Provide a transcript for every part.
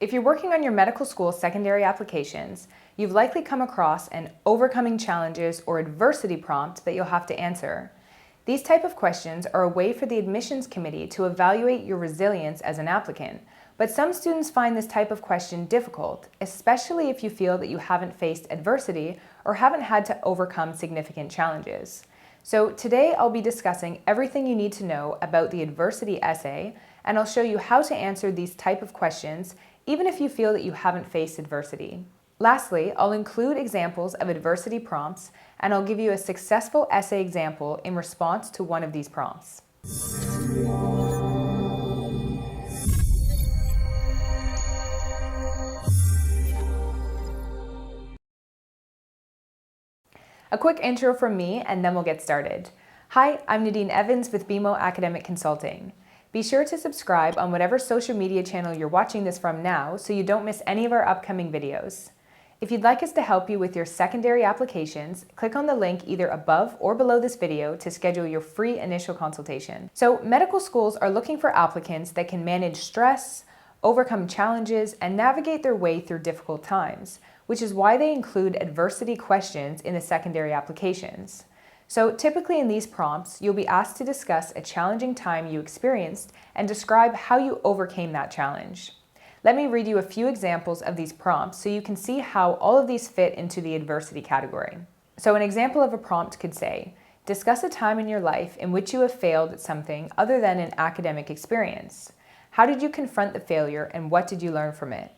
If you're working on your medical school secondary applications, you've likely come across an overcoming challenges or adversity prompt that you'll have to answer. These type of questions are a way for the admissions committee to evaluate your resilience as an applicant, but some students find this type of question difficult, especially if you feel that you haven't faced adversity or haven't had to overcome significant challenges. So today I'll be discussing everything you need to know about the adversity essay, and I'll show you how to answer these type of questions even if you feel that you haven't faced adversity. Lastly, I'll include examples of adversity prompts, and I'll give you a successful essay example in response to one of these prompts. A quick intro from me, and then we'll get started. Hi, I'm Nadine Evans with BeMo Academic Consulting. Be sure to subscribe on whatever social media channel you're watching this from now so you don't miss any of our upcoming videos. If you'd like us to help you with your secondary applications, click on the link either above or below this video to schedule your free initial consultation. So medical schools are looking for applicants that can manage stress, overcome challenges, and navigate their way through difficult times, which is why they include adversity questions in the secondary applications. So typically in these prompts, you'll be asked to discuss a challenging time you experienced and describe how you overcame that challenge. Let me read you a few examples of these prompts so you can see how all of these fit into the adversity category. So an example of a prompt could say, discuss a time in your life in which you have failed at something other than an academic experience. How did you confront the failure and what did you learn from it?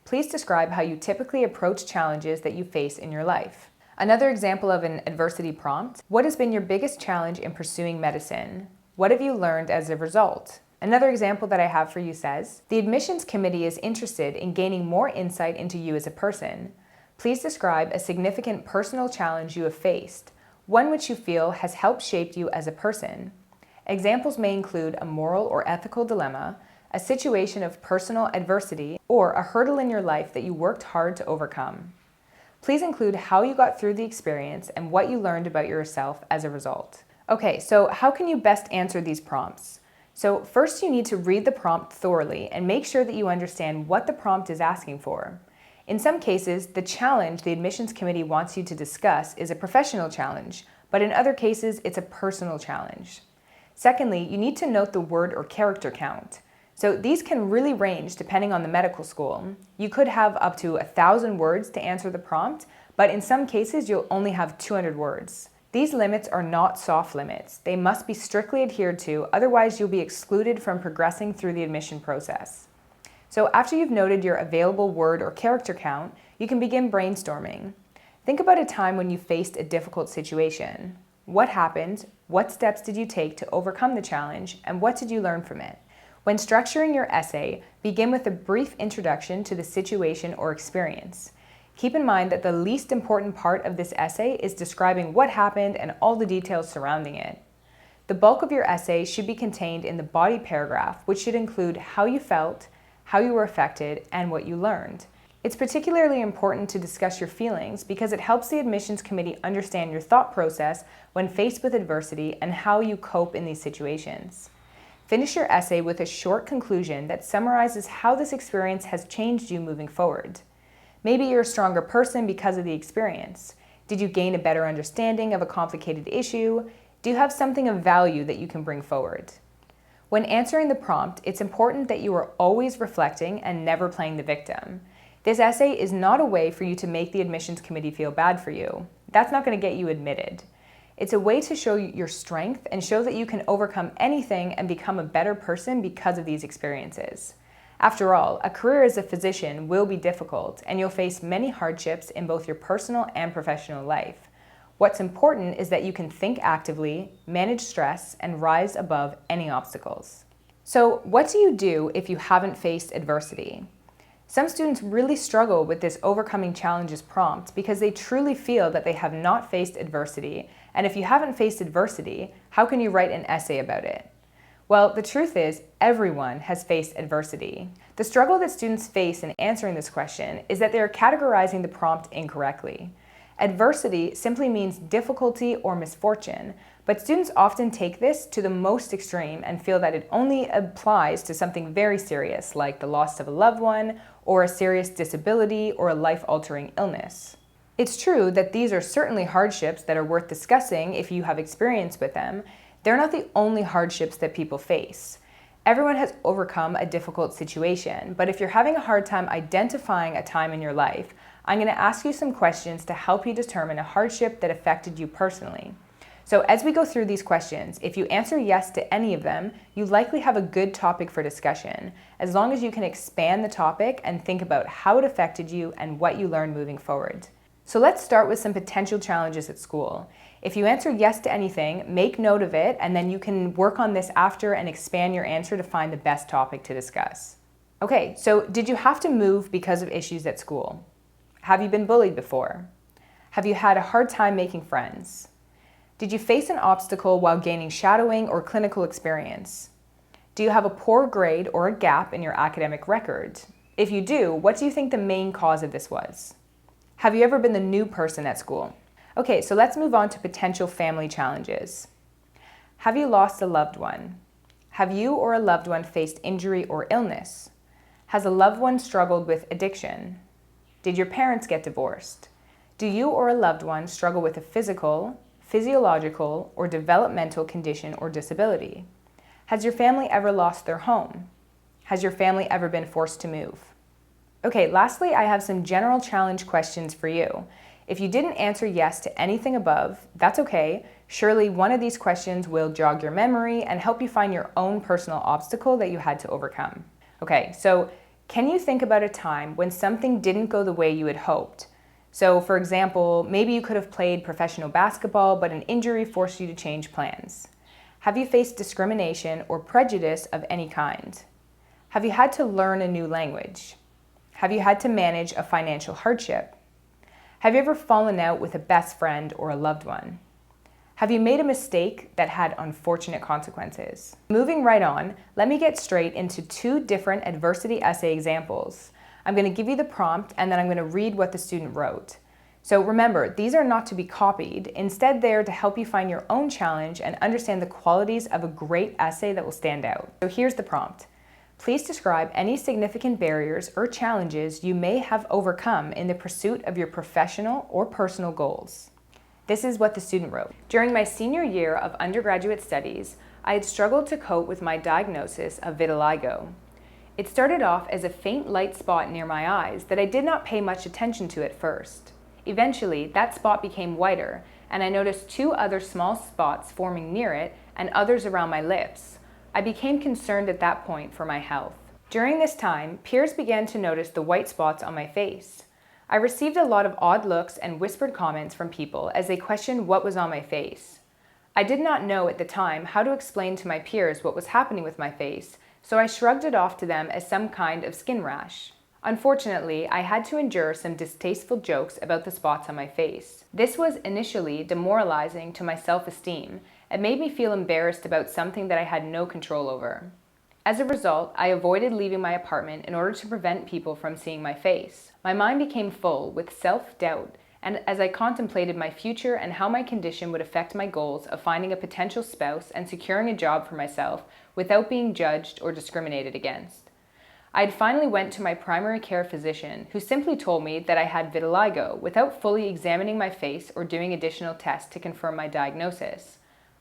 Please describe how you typically approach challenges that you face in your life. Another example of an adversity prompt, what has been your biggest challenge in pursuing medicine? What have you learned as a result? Another example that I have for you says, the admissions committee is interested in gaining more insight into you as a person. Please describe a significant personal challenge you have faced, one which you feel has helped shape you as a person. Examples may include a moral or ethical dilemma, a situation of personal adversity, or a hurdle in your life that you worked hard to overcome. Please include how you got through the experience and what you learned about yourself as a result. Okay, so how can you best answer these prompts? So first you need to read the prompt thoroughly and make sure that you understand what the prompt is asking for. In some cases, the challenge the admissions committee wants you to discuss is a professional challenge, but in other cases, it's a personal challenge. Secondly, you need to note the word or character count. So these can really range depending on the medical school. You could have up to 1,000 words to answer the prompt, but in some cases you'll only have 200 words. These limits are not soft limits. They must be strictly adhered to, otherwise you'll be excluded from progressing through the admission process. So after you've noted your available word or character count, you can begin brainstorming. Think about a time when you faced a difficult situation. What happened? What steps did you take to overcome the challenge? And what did you learn from it? When structuring your essay, begin with a brief introduction to the situation or experience. Keep in mind that the least important part of this essay is describing what happened and all the details surrounding it. The bulk of your essay should be contained in the body paragraph, which should include how you felt, how you were affected, and what you learned. It's particularly important to discuss your feelings because it helps the admissions committee understand your thought process when faced with adversity and how you cope in these situations. Finish your essay with a short conclusion that summarizes how this experience has changed you moving forward. Maybe you're a stronger person because of the experience. Did you gain a better understanding of a complicated issue? Do you have something of value that you can bring forward? When answering the prompt, it's important that you are always reflecting and never playing the victim. This essay is not a way for you to make the admissions committee feel bad for you. That's not going to get you admitted. It's a way to show your strength and show that you can overcome anything and become a better person because of these experiences. After all, a career as a physician will be difficult and you'll face many hardships in both your personal and professional life. What's important is that you can think actively, manage stress, and rise above any obstacles. So what do you do if you haven't faced adversity? Some students really struggle with this overcoming challenges prompt because they truly feel that they have not faced adversity, and if you haven't faced adversity, how can you write an essay about it? Well, the truth is, everyone has faced adversity. The struggle that students face in answering this question is that they are categorizing the prompt incorrectly. Adversity simply means difficulty or misfortune, But students often take this to the most extreme and feel that it only applies to something very serious, like the loss of a loved one, or a serious disability, or a life-altering illness. It's true that these are certainly hardships that are worth discussing if you have experience with them. They're not the only hardships that people face. Everyone has overcome a difficult situation, but if you're having a hard time identifying a time in your life, I'm going to ask you some questions to help you determine a hardship that affected you personally. So as we go through these questions, if you answer yes to any of them, you likely have a good topic for discussion, as long as you can expand the topic and think about how it affected you and what you learned moving forward. So let's start with some potential challenges at school. If you answer yes to anything, make note of it, and then you can work on this after and expand your answer to find the best topic to discuss. Okay, so did you have to move because of issues at school? Have you been bullied before? Have you had a hard time making friends? Did you face an obstacle while gaining shadowing or clinical experience? Do you have a poor grade or a gap in your academic record? If you do, what do you think the main cause of this was? Have you ever been the new person at school? Okay, so let's move on to potential family challenges. Have you lost a loved one? Have you or a loved one faced injury or illness? Has a loved one struggled with addiction? Did your parents get divorced? Do you or a loved one struggle with a physical, physiological, or developmental condition or disability? Has your family ever lost their home? Has your family ever been forced to move? Okay, lastly, I have some general challenge questions for you. If you didn't answer yes to anything above, that's okay. Surely one of these questions will jog your memory and help you find your own personal obstacle that you had to overcome. Okay, so can you think about a time when something didn't go the way you had hoped? So for example, maybe you could have played professional basketball, but an injury forced you to change plans. Have you faced discrimination or prejudice of any kind? Have you had to learn a new language? Have you had to manage a financial hardship? Have you ever fallen out with a best friend or a loved one? Have you made a mistake that had unfortunate consequences? Moving right on, let me get straight into two different adversity essay examples. I'm going to give you the prompt and then I'm going to read what the student wrote. So remember, these are not to be copied. Instead, they are to help you find your own challenge and understand the qualities of a great essay that will stand out. So here's the prompt. Please describe any significant barriers or challenges you may have overcome in the pursuit of your professional or personal goals. This is what the student wrote. During my senior year of undergraduate studies, I had struggled to cope with my diagnosis of vitiligo. It started off as a faint light spot near my eyes that I did not pay much attention to at first. Eventually, that spot became whiter, and I noticed two other small spots forming near it and others around my lips. I became concerned at that point for my health. During this time, peers began to notice the white spots on my face. I received a lot of odd looks and whispered comments from people as they questioned what was on my face. I did not know at the time how to explain to my peers what was happening with my face, so I shrugged it off to them as some kind of skin rash. Unfortunately, I had to endure some distasteful jokes about the spots on my face. This was initially demoralizing to my self-esteem and made me feel embarrassed about something that I had no control over. As a result, I avoided leaving my apartment in order to prevent people from seeing my face. My mind became full with self-doubt, and as I contemplated my future and how my condition would affect my goals of finding a potential spouse and securing a job for myself without being judged or discriminated against. I had finally went to my primary care physician, who simply told me that I had vitiligo without fully examining my face or doing additional tests to confirm my diagnosis.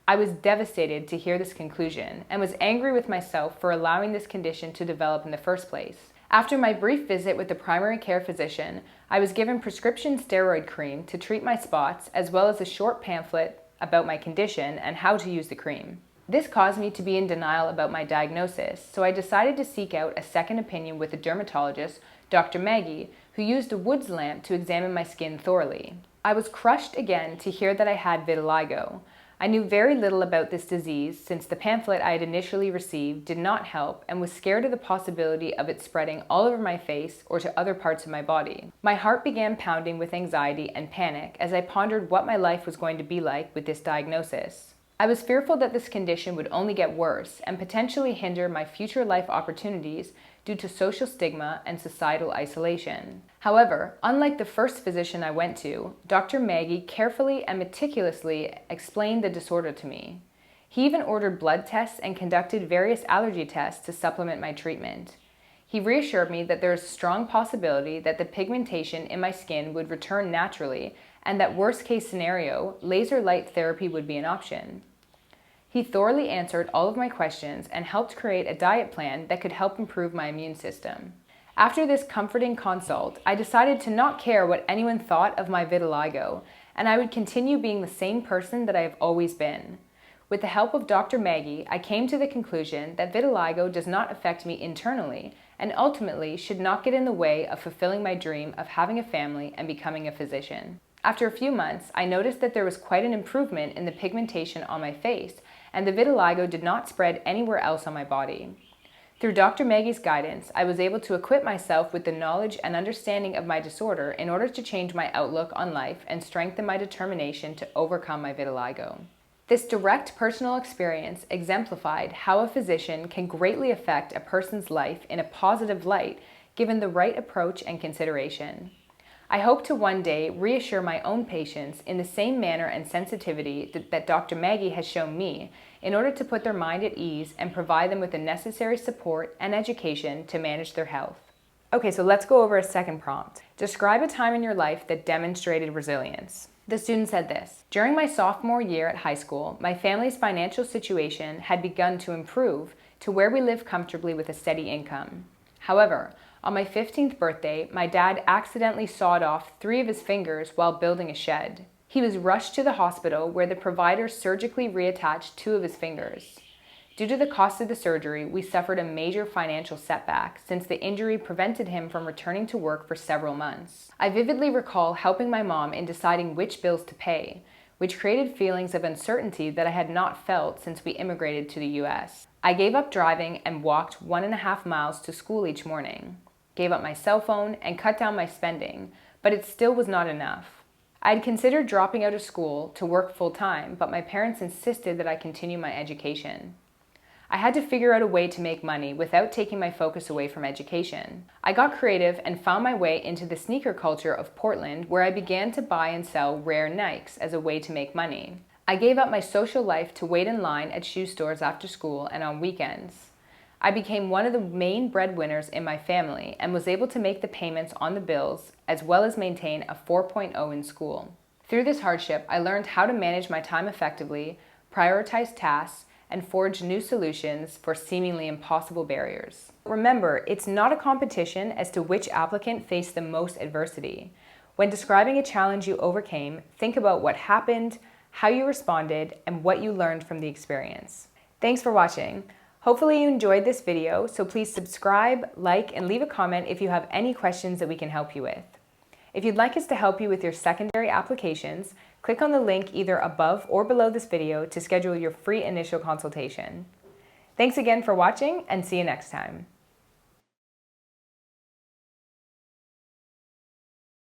I was devastated to hear this conclusion and was angry with myself for allowing this condition to develop in the first place. After my brief visit with the primary care physician, I was given prescription steroid cream to treat my spots, as well as a short pamphlet about my condition and how to use the cream. This caused me to be in denial about my diagnosis, so I decided to seek out a second opinion with a dermatologist, Dr. Maggie, who used a Woods lamp to examine my skin thoroughly. I was crushed again to hear that I had vitiligo. I knew very little about this disease since the pamphlet I had initially received did not help and was scared of the possibility of it spreading all over my face or to other parts of my body. My heart began pounding with anxiety and panic as I pondered what my life was going to be like with this diagnosis. I was fearful that this condition would only get worse and potentially hinder my future life opportunities due to social stigma and societal isolation. However, unlike the first physician I went to, Dr. Maggie carefully and meticulously explained the disorder to me. He even ordered blood tests and conducted various allergy tests to supplement my treatment. He reassured me that there is a strong possibility that the pigmentation in my skin would return naturally and that worst-case scenario, laser light therapy would be an option. He thoroughly answered all of my questions and helped create a diet plan that could help improve my immune system. After this comforting consult, I decided to not care what anyone thought of my vitiligo, and I would continue being the same person that I have always been. With the help of Dr. Maggie, I came to the conclusion that vitiligo does not affect me internally and ultimately should not get in the way of fulfilling my dream of having a family and becoming a physician. After a few months, I noticed that there was quite an improvement in the pigmentation on my face, and the vitiligo did not spread anywhere else on my body. Through Dr. Maggie's guidance, I was able to equip myself with the knowledge and understanding of my disorder in order to change my outlook on life and strengthen my determination to overcome my vitiligo. This direct personal experience exemplified how a physician can greatly affect a person's life in a positive light given the right approach and consideration. I hope to one day reassure my own patients in the same manner and sensitivity that Dr. Maggie has shown me in order to put their mind at ease and provide them with the necessary support and education to manage their health. Okay, so let's go over a second prompt. Describe a time in your life that demonstrated resilience. The student said this: during my sophomore year at high school, my family's financial situation had begun to improve to where we live comfortably with a steady income. However, on my 15th birthday, my dad accidentally sawed off 3 of his fingers while building a shed. He was rushed to the hospital where the provider surgically reattached 2 of his fingers. Due to the cost of the surgery, we suffered a major financial setback since the injury prevented him from returning to work for several months. I vividly recall helping my mom in deciding which bills to pay, which created feelings of uncertainty that I had not felt since we immigrated to the US. I gave up driving and walked 1.5 miles to school each morning, gave up my cell phone, and cut down my spending, but it still was not enough. I had considered dropping out of school to work full-time, but my parents insisted that I continue my education. I had to figure out a way to make money without taking my focus away from education. I got creative and found my way into the sneaker culture of Portland, where I began to buy and sell rare Nikes as a way to make money. I gave up my social life to wait in line at shoe stores after school and on weekends. I became one of the main breadwinners in my family and was able to make the payments on the bills as well as maintain a 4.0 in school. Through this hardship, I learned how to manage my time effectively, prioritize tasks, and forge new solutions for seemingly impossible barriers. Remember, it's not a competition as to which applicant faced the most adversity. When describing a challenge you overcame, think about what happened, how you responded, and what you learned from the experience. Thanks for watching. Hopefully you enjoyed this video, so please subscribe, like, and leave a comment if you have any questions that we can help you with. If you'd like us to help you with your secondary applications, click on the link either above or below this video to schedule your free initial consultation. Thanks again for watching, and see you next time.